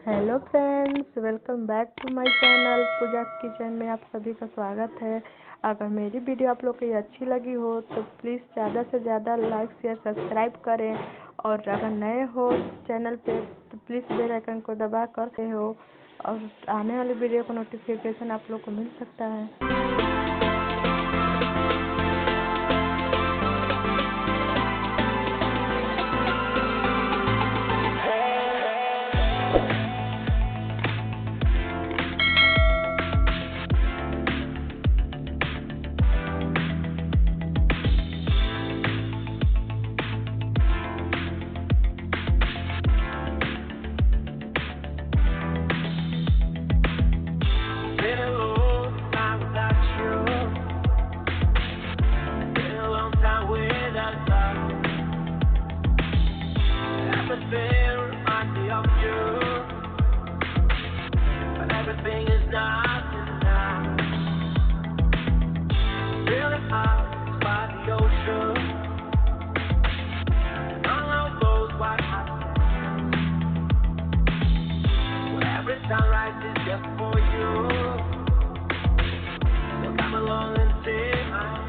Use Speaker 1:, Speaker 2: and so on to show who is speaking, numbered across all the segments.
Speaker 1: Hello friends, welcome back to my channel Pooja kitchen में आप सभी का स्वागत है। अगर मेरी वीडियो आप लोग को अच्छी लगी हो तो प्लीज़ ज़्यादा से ज़्यादा लाइक शेयर सब्सक्राइब करें, और अगर नए हो चैनल पे तो प्लीज़ बेल आइकन को दबा कर हो, और आने वाली वीडियो का नोटिफिकेशन आप लोग को मिल सकता है।
Speaker 2: Everything is nothing now. Feeling out by the ocean, and all of those white hot sands. Well, every sunrise is just for you. So come along and take my hand.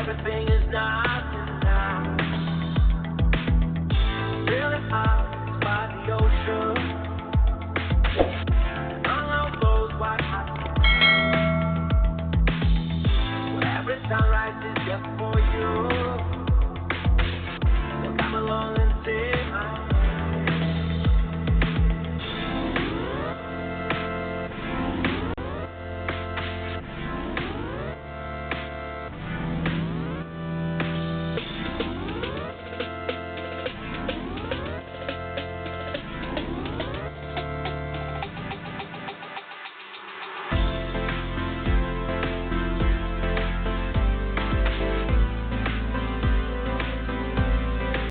Speaker 2: Everything is done.